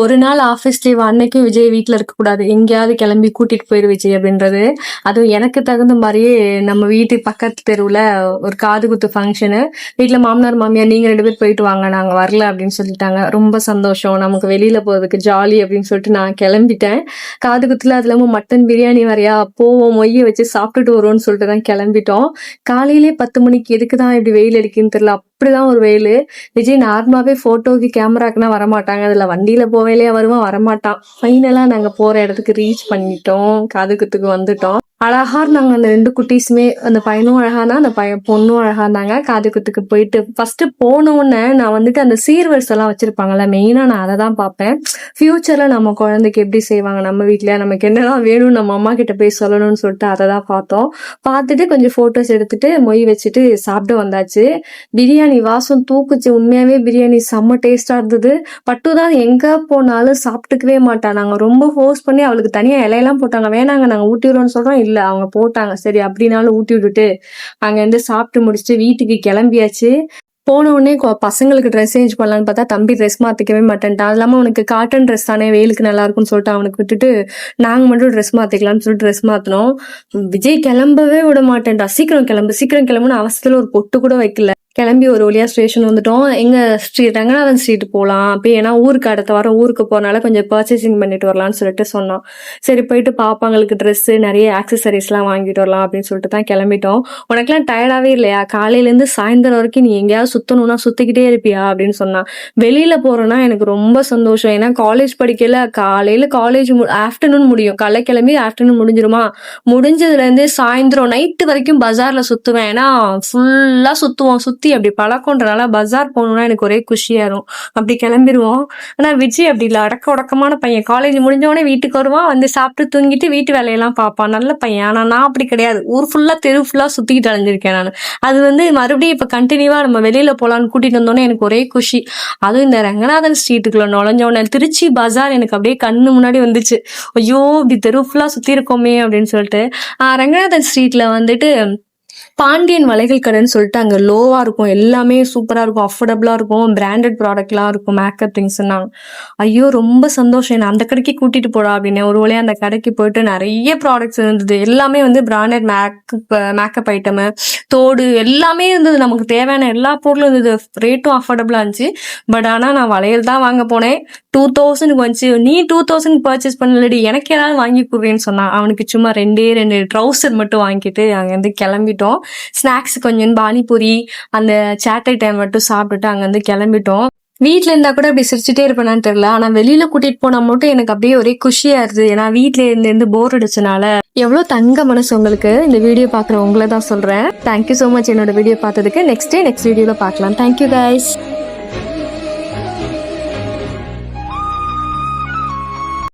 ஒரு நாள் office leave அன்னைக்கும் விஜய் வீட்டில் இருக்கக்கூடாது, எங்கேயாவது கிளம்பி கூட்டிட்டு போயிரு விஜய் அப்படின்றது. அதுவும் எனக்கு தகுந்த மாதிரியே நம்ம வீட்டு பக்கத்து தெருவில் ஒரு காது குத்து ஃபங்க்ஷனு. வீட்டில் மாமனார் மாமியார் நீங்கள் 2 பேர் போயிட்டு வாங்க, நாங்கள் வரல அப்படின்னு சொல்லிட்டாங்க. ரொம்ப சந்தோஷம், நமக்கு வெளியில் போகிறதுக்கு ஜாலி அப்படின்னு சொல்லிட்டு நான் கிளம்பிட்டேன். காது குத்துல அது இல்லாமல் மட்டன் பிரியாணி வரையா, போவோம் மொய்யை வச்சு சாப்பிட்டுட்டு வருவோம்னு சொல்லிட்டு தான் கிளம்பிட்டோம். காலையிலே 10 மணிக்கு எதுக்கு தான் இப்படி வெயில் அடிக்குன்னு தெரியல, அப்படிதான் ஒரு வெயில். விஜய் நார்மலாவே போட்டோக்கு கேமராக்குனா வரமாட்டாங்க, அதுல வண்டியில போவேலையா வருவான், வரமாட்டான். ஃபைனலா நாங்க போற இடத்துக்கு ரீச் பண்ணிட்டோம், காதுகுத்துக்கு வந்துட்டோம். அழகா இருந்தாங்க அந்த 2 குட்டீஸுமே. அந்த பையனும் அழகானா, அந்த பொண்ணும் அழகா இருந்தாங்க. காதுகுத்துக்கு போயிட்டு ஃபர்ஸ்ட் போன உடனே நான் வந்துட்டு அந்த சீர்வரிசை எல்லாம் வச்சிருப்பாங்கல்ல, மெயினா நான் அதை தான் பார்ப்பேன். ஃபியூச்சர்ல நம்ம குழந்தைக்கு எப்படி செய்வாங்க, நம்ம வீட்டுல நமக்கு என்னெல்லாம் வேணும்னு நம்ம அம்மா கிட்ட போய் சொல்லணும்னு சொல்லிட்டு அதை தான் பார்த்தோம். பார்த்துட்டு கொஞ்சம் போட்டோஸ் எடுத்துட்டு மொய் வச்சுட்டு சாப்பிட்டு வந்தாச்சு. பிரியாணி வாசம் தூக்குச்சு, உண்மையாவே பிரியாணி செம்ம டேஸ்டா இருந்தது. பட்டு தான் எங்க போனாலும் சாப்பிட்டுக்கவே மாட்டா. நாங்க ரொம்ப ஃபோர்ஸ் பண்ணி அவளுக்கு தனியா இலையெல்லாம் போட்டாங்க, வேணாங்க நாங்க ஊட்டி விடுறோம்னு சொல்றோம், இல்ல அவங்க போட்டாங்க. சரி அப்படின்னாலும் ஊட்டி விட்டுட்டு அங்க இருந்து சாப்பிட்டு முடிச்சுட்டு வீட்டுக்கு கிளம்பியாச்சு. போன உடனே பசங்களுக்கு ட்ரெஸ் சேஞ்ச் பண்ணலான்னு பார்த்தா தம்பி ட்ரெஸ் மாத்திக்கவே மாட்டேன்ட்டான். அது இல்லாமல் அவனுக்கு காட்டன் ட்ரெஸ் தானே வெயிலுக்கு நல்லா இருக்கும்னு சொல்லிட்டு அவனுக்கு விட்டுட்டு நாங்க மட்டும் ட்ரெஸ் மாத்திக்கலாம்னு சொல்லிட்டு ட்ரெஸ் மாத்தினோம். விஜய் கிளம்பவே விட மாட்டேன்டா, சீக்கிரம் கிளம்பு சீக்கிரம் கிளம்புன்னு அவசரத்துல ஒரு பொட்டு கூட வைக்கல. கிளம்பி ஒரு வழியா ஸ்டேஷன் வந்துட்டோம். எங்க ஸ்ட்ரீட் ரங்கநாதன் ஸ்ட்ரீட் போகலாம் அப்படி, ஏன்னா ஊருக்கு அடுத்த வாரம் ஊருக்கு போறனால கொஞ்சம் பர்ச்சேசிங் பண்ணிட்டு வரலாம்னு சொல்லிட்டு சொன்னோம். சரி போயிட்டு பாப்பாங்களுக்கு ட்ரெஸ்ஸு நிறைய ஆக்சசரிஸ்லாம் வாங்கிட்டு வரலாம் அப்படின்னு சொல்லிட்டு தான் கிளம்பிட்டோம். உனக்குலாம் டயர்டாவே இல்லையா, காலையிலேருந்து சாயந்தரம் வரைக்கும் நீ எங்கேயாவது சுத்தணும்னா சுத்திக்கிட்டே இருப்பியா அப்படின்னு சொன்னா. வெளியில போறோம்னா எனக்கு ரொம்ப சந்தோஷம், ஏன்னா காலேஜ் படிக்கல, காலையில காலேஜ் ஆஃப்டர்நூன் முடியும், காலை கிளம்பி ஆஃப்டர்நூன் முடிஞ்சிருமா, முடிஞ்சதுல இருந்து சாயந்தரம் நைட்டு வரைக்கும் பஜார்ல சுத்துவேன். ஏன்னா ஃபுல்லா சுத்துவோம், சுத்தி அப்படி பழக்கம்ன்றனால பஜார் போகணும்னா எனக்கு ஒரே குஷியா இருக்கும். அப்படி கிளம்பிடுவோம். ஆனா விஜய் அப்படி இல்லை, அடக்க உடக்கமான பையன். காலேஜ் முடிஞ்சவொடனே வீட்டுக்கு வருவான், வந்து சாப்பிட்டு தூங்கிட்டு வீட்டு வேலையெல்லாம் பார்ப்பான், நல்ல பையன். ஆனா நான் அப்படி கிடையாது, ஊர் ஃபுல்லா தெரு ஃபுல்லா சுத்திக்கிட்டு அலைஞ்சிருக்கேன் நான். அது மறுபடியும் இப்ப கண்டினியூவா நம்ம வெளியில போலான்னு கூட்டிட்டு வந்தோன்னே எனக்கு ஒரே குஷி. அதுவும் இந்த ரங்கநாதன் ஸ்ட்ரீட்டுக்குள்ள நுழைஞ்சோடனே திருச்சி பஜார் எனக்கு அப்படியே கண்ணு முன்னாடி வந்துச்சு. ஐயோ இப்படி தெரு ஃபுல்லா சுத்தி இருக்கோமே அப்படின்னு சொல்லிட்டு. ரங்கநாதன் ஸ்ட்ரீட்ல வந்துட்டு பாண்டியன் வளைகள் கடைன்னு சொல்லிட்டு அங்கே லோவாக இருக்கும், எல்லாமே சூப்பராக இருக்கும், அஃபோர்டபுளாக இருக்கும், பிராண்டட் ப்ராடக்ட்லாம் இருக்கும், மேக்கப் திங்ஸ்னாங்க. ஐயோ ரொம்ப சந்தோஷம், என்ன அந்த கடைக்கு கூட்டிட்டு போடா அப்படின்னு. ஒரு வழியாக அந்த கடைக்கு போயிட்டு நிறைய ப்ராடக்ட்ஸ் இருந்தது, எல்லாமே பிராண்டட் மேக்கப் ஐட்டமு, தோடு எல்லாமே இருந்தது, நமக்கு தேவையான எல்லா பொருளும் இருந்தது, ரேட்டும் அஃபோர்டபுளாக இருந்துச்சு. பட் ஆனால் நான் வளையல் தான் வாங்க போனேன், 2000 வந்துச்சு. நீ 2000 பர்ச்சேஸ் பண்ணலடி, எனக்கு ஏதாவது வாங்கி கொடுறேன்னு சொன்னான். அவனுக்கு சும்மா 2 ட்ரௌசர் மட்டும் வாங்கிட்டு அங்கேருந்து கிளம்பிட்டோம். ஸ்நாக்ஸ் கொஞ்சம் பானிபூரி அந்த சாட் ஐட்டம் மட்டும் சாப்பிட்டுட்டு அங்கேருந்து கிளம்பிட்டோம். வீட்டுல இருந்தா கூட அப்படி சிரிச்சுட்டே இருப்பேனான்னு தெரியல, ஆனா வெளியில கூட்டிட்டு போனா மட்டும் எனக்கு அப்படியே ஒரே குஷியா இருது. ஏன்னா வீட்டுல இருந்து போர் அடிச்சனால. எவ்வளவு தங்க மனசு உங்களுக்கு. இந்த வீடியோ பாக்குற உங்களை தான் சொல்றேன். தேங்க்யூ சோ மச் என்னோட வீடியோ பார்த்ததுக்கு. நெக்ஸ்ட் வீடியோல பார்க்கலாம். Thank you guys.